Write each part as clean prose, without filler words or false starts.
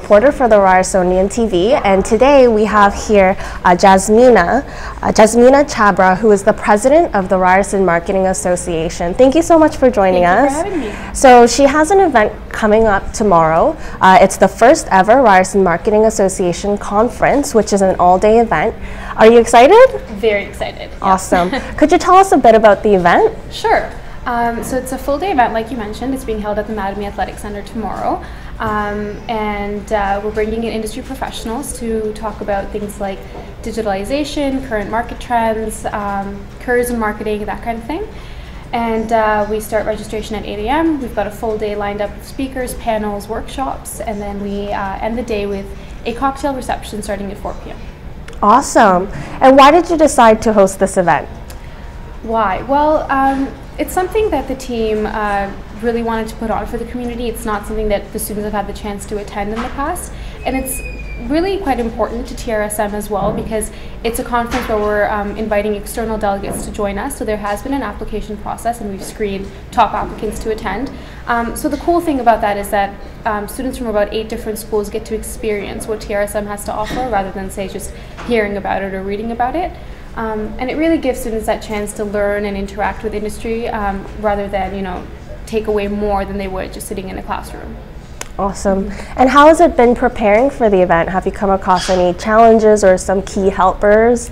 reporter for the Ryersonian TV, and today we have here Jasmitaa Chhabra, who is the president of the Ryerson Marketing Association. Thank you so much for joining us. Thank you for having me. So she has an event coming up tomorrow. It's the first ever Ryerson Marketing Association conference, which is an all-day event. Are you excited? Very excited. Awesome. Could you tell us a bit about the event? Sure. So it's a full day event, like you mentioned. It's being held at the Mattamy Athletic Center tomorrow. We're bringing in industry professionals to talk about things like digitalization, current market trends, careers in marketing, that kind of thing. And we start registration at 8 a.m. We've got a full day lined up of speakers, panels, workshops, and then we end the day with a cocktail reception starting at 4 p.m. Awesome. And why did you decide to host this event? Why? Well, it's something that the team really wanted to put on for the community. It's not something that the students have had the chance to attend in the past, and it's really quite important to TRSM as well because it's a conference where we're inviting external delegates to join us. So there has been an application process, and we've screened top applicants to attend. So the cool thing about that is that students from about 8 different schools get to experience what TRSM has to offer rather than, say, just hearing about it or reading about it. And it really gives students that chance to learn and interact with industry rather than, take away more than they would just sitting in a classroom. Awesome. And how has it been preparing for the event? Have you come across any challenges or some key helpers?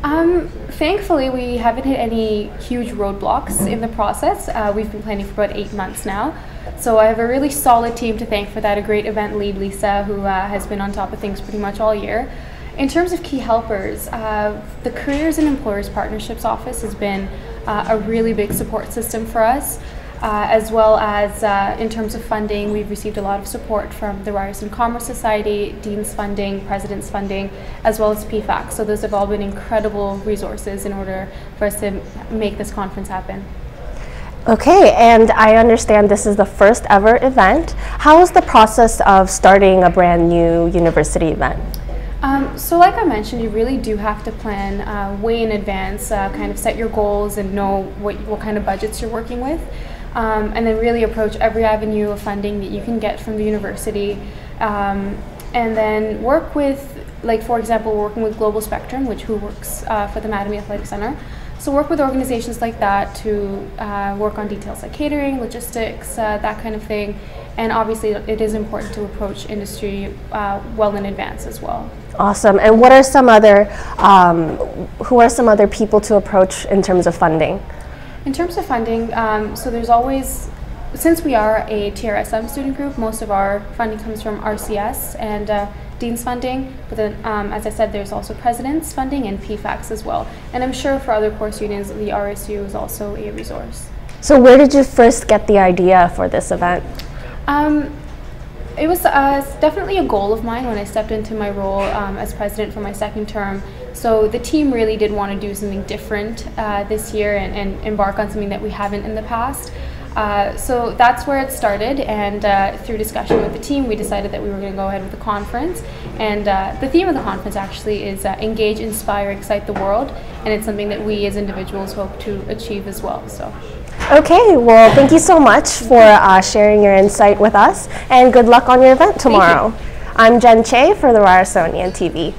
Thankfully, we haven't hit any huge roadblocks in the process. We've been planning for about 8 months now. So I have a really solid team to thank for that, a great event lead, Lisa, who has been on top of things pretty much all year. In terms of key helpers, the Careers and Employers Partnerships Office has been a really big support system for us, as well as in terms of funding. We've received a lot of support from the Ryerson Commerce Society, Dean's Funding, President's Funding, as well as PFAC. So those have all been incredible resources in order for us to make this conference happen. Okay, and I understand this is the first ever event. How is the process of starting a brand new university event? So like I mentioned, you really do have to plan way in advance, kind of set your goals and know what kind of budgets you're working with, and then really approach every avenue of funding that you can get from the university, and then work with, like for example, we're working with Global Spectrum, who works for the Mattamy Athletic Center. So work with organizations like that to work on details like catering, logistics, that kind of thing. And obviously it is important to approach industry well in advance as well. Awesome. And what are some other, who are some other people to approach in terms of funding? In terms of funding, so there's always, since we are a TRSM student group, most of our funding comes from RCS and Dean's Funding, but then as I said, there's also President's Funding and PFACs as well. And I'm sure for other course unions, the RSU is also a resource. So where did you first get the idea for this event? It was definitely a goal of mine when I stepped into my role as president for my second term. So the team really did want to do something different this year and embark on something that we haven't in the past. So that's where it started, and through discussion with the team, we decided that we were going to go ahead with the conference. And the theme of the conference actually is engage, inspire, excite the world, and it's something that we as individuals hope to achieve as well. So. Okay, well, thank you so much for sharing your insight with us, and good luck on your event tomorrow. I'm Jen Che for the Ryersonian TV.